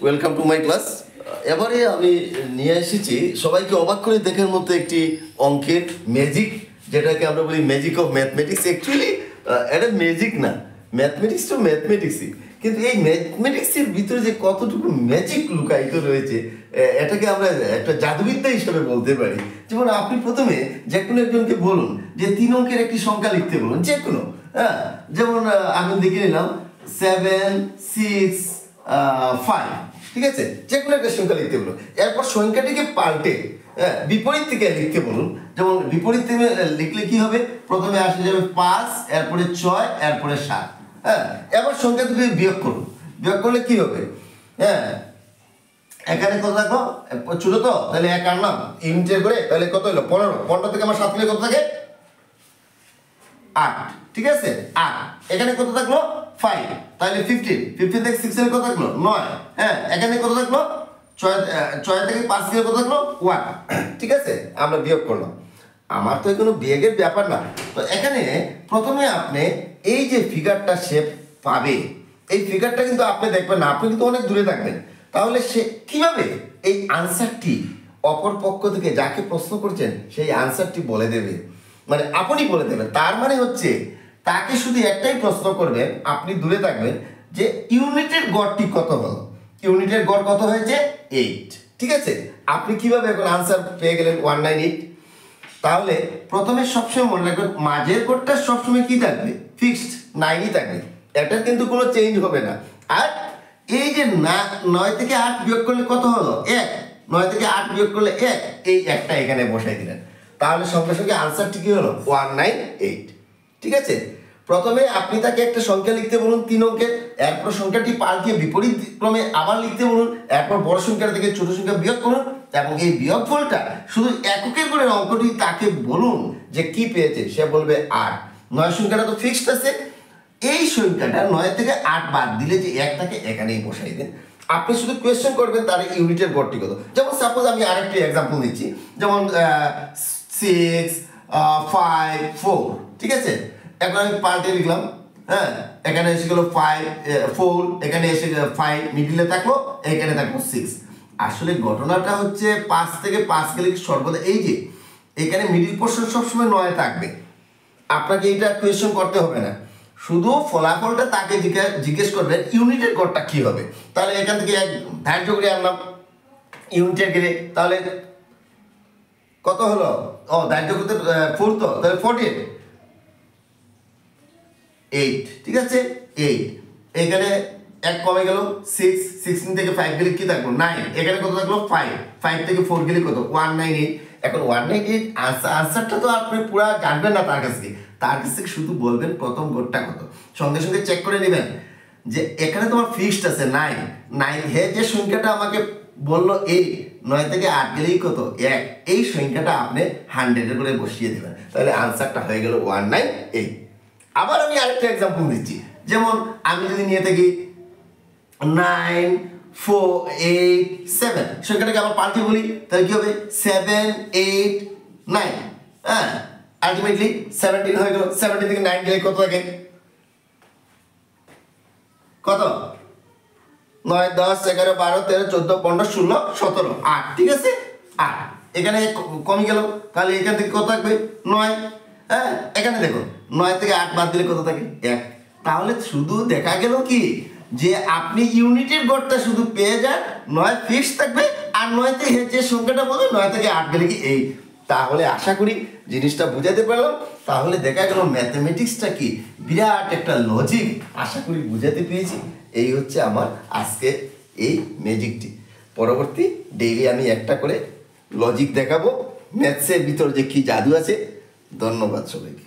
Welcome to my class. এবারে আমি নিয়ে এসেছি সবাইকে অবাক করে দেখার মতো একটি অঙ্কের ম্যাজিক, যেটাকে আমরা বলি ম্যাজিক অফ ম্যাথমেটিক্স। অ্যাকচুয়ালি এটা ম্যাজিক না, ম্যাথমেটিক্স তো ম্যাথমেটিক্সই, কিন্তু এই ম্যাথমেটিক্সের ভিতরে যে কতটুকু ম্যাজিক লুকায়িত রয়েছে এটাকে আমরা একটা জাদুবিদ্যা হিসাবে বলতে পারি। যেমন আপনি প্রথমে যে কোনো একজনকে বলুন যে 3 অঙ্কের একটি সংখ্যা লিখতে বলুন, যে কোনো, হ্যাঁ, যেমন আমি দেখে নিলাম 7, 6, 5, ঠিক আছে, যে কোনো একটা সংখ্যা লিখতে বলুন। এরপর সংখ্যাটিকে পাল্টে বিপরীত থেকে লিখতে বলুন। যেমন বিপরীত থেকে লিখলে কি হবে, প্রথমে আসে যাবে 5, এরপরে 6, এরপরে 7, হ্যাঁ। এবার সংখ্যা থেকে বিয়োগ করুন, বিয়োগ করলে কি হবে, হ্যাঁ, এখানে কত থাকলো, ছোট তো, তাহলে 1 আনলাম ইউনিটের করে, তাহলে কত হলো 15, 15 থেকে আমার 7 মিলে কত থাকে 8, ঠিক আছে 8। এখানে কত থাকলো 5, তাহলে 15, 15 থেকে 6 এর কত থাকলো 9, হ্যাঁ। এখানে কত থাকলো 6 থেকে 5 গেলে কত থাকলো 1, ঠিক আছে। আমরা বিয়োগ করলাম, আমার তো কোনো বিয়োগের ব্যাপার না। তো এখানে প্রথমে আপনি এই যে ফিগারটা শেপ পাবে, এই ফিগারটা কিন্তু আপনি দেখবেন না, আপনি কিন্তু অনেক দূরে থাকবেন। তাহলে সে কিভাবে এই আনসারটি অপর পক্ষ থেকে যাকে প্রশ্ন করছেন সেই আনসারটি বলে দেবে, মানে আপনি বলে দেবেন। তার মানে হচ্ছে তাকে শুধু একটাই প্রশ্ন করবেন, আপনি দূরে থাকবেন, যে ইউনিটের গড়টি কত হলো। ইউনিটের গড় কত হয়েছে 8, ঠিক আছে। আপনি কিভাবে এখন আনসার পেয়ে গেলেন 198। তাহলে প্রথমে সবসময় মনে রাখবেন মাঝের গড়টা সবসময় কি থাকবে, ফিক্সড 9ই থাকবে, এটার কিন্তু কোনো চেঞ্জ হবে না। আর এই যে 9 থেকে 8 বিয়োগ করলে কত হলো 1, 9 থেকে 8 বিয়োগ করলে 1, এই একটা এখানে বসাই দিলেন। তাহলে সঙ্গে সঙ্গে আনসারটি কি হলো 198, ঠিক আছে। প্রথমে আপনি তাকে একটা সংখ্যা লিখতে বলুন 3 অঙ্কের, এরপর সংখ্যাটি পাল্টিয়ে বিপরীত ক্রমে আবার লিখতে বলুন, এরপর বড় সংখ্যা থেকে ছোট সংখ্যা বিয়োগ করুন, এবং এই বিয়োগফলটা শুধু এককের করে অঙ্কটি তাকে বলুন যে কি পেয়েছে, সে বলবে 8। 9 সংখ্যাটা তো ফিক্সড আছে, এই সংখ্যাটা 9 থেকে 8 বাদ দিলে যে 1 থাকে এখানেই বসাই দেন। আপনি শুধু কোয়েশ্চেন করবেন তার ইউনিটের গড়টি কত। যেমন সাপোজ আমি আরেকটি এক্সাম্পল দিচ্ছি, যেমন 6, 5, 4, ঠিক আছে। এখন আমি পাল্টে লিখলাম, হ্যাঁ, এখানে এসে গেল 5, 4, এখানে এসে 5 মিডিলে থাকলো, এখানে থাকলো 6। আসলে ঘটনাটা হচ্ছে 5 থেকে 5 গেলে সর্বদা এই যে এখানে মিডিল পোর্শন সবসময় 9 থাকবে। আপনাকে এইটা কোয়েশ্চেন করতে হবে না, শুধু ফলাফলটা তাকে জিজ্ঞেস করবেন ইউনিটের গড়টা কি হবে। তাহলে এখান থেকে এক ধার্য করে আনলাম ইউনিটের গড়ে, তাহলে কত হলো, ও ধার্য করতে 4, তো তাহলে 48, ঠিক আছে 8। এখানে 1 কমে গেল 6, 16 থেকে 5 গেলে কি থাকলো 9, এখানে কত থাকলো 5, 5 থেকে 4 গেলে কত 198। এখন 198 আনসারটা তো আপনি পুরো জানবেন না তার কাছ থেকে শুধু বলবেন প্রথম গড়টা কত, সঙ্গে সঙ্গে চেক করে নেবেন যে এখানে তোমার ফিক্সড আছে 9, হে যে সংখ্যাটা আমাকে বললো 8, 9 থেকে 8 গেলেই কত 1, এই সংখ্যাটা আপনি 100 করে বসিয়ে দেবেন, তাহলে আনসারটা হয়ে গেল 198। আবার আমি আরেকটা এক্সাম্পল দিচ্ছি, যেমন আমি যদি নিয়ে থাকি 9, 4, 8, 7, সংখ্যাটাকে আবার পাল্টে বলি, তাহলে কি হবে 7, 8, 9, হ্যাঁ, আলটিমেটলি 17 হয়ে গেল। 17 থেকে 9 গেলে কত থাকে, কত 9, 10, 11, 12, 13, 14, 15, 16, 17, 8, ঠিক আছে 8। এখানে কমে গেল, তাহলে এখান থেকে কত থাকবে 9, হ্যাঁ। এখানে দেখো 9 থেকে 8 বাদ দিলে কত থাকে 1। তাহলে শুধু দেখা গেল কি যে আপনি ইউনিটের গড়টা শুধু পেয়ে যান, 9 ফিক্স থাকবে, আর 9 থেকে যে সংখ্যাটা বলবে 9 থেকে 8 গেলে কি এই। তাহলে আশা করি জিনিসটা বুঝাতে পারলাম। তাহলে দেখা গেল ম্যাথমেটিক্সটা কি বিরাট একটা লজিক, আশা করি বুঝাতে পেরেছি। এই হচ্ছে আমার আজকে এই ম্যাজিকটি। পরবর্তী ডেইলি আমি একটা করে লজিক দেখাবো, ম্যাথসের ভিতর যে কি জাদু আছে। ধন্যবাদ সবাইকে।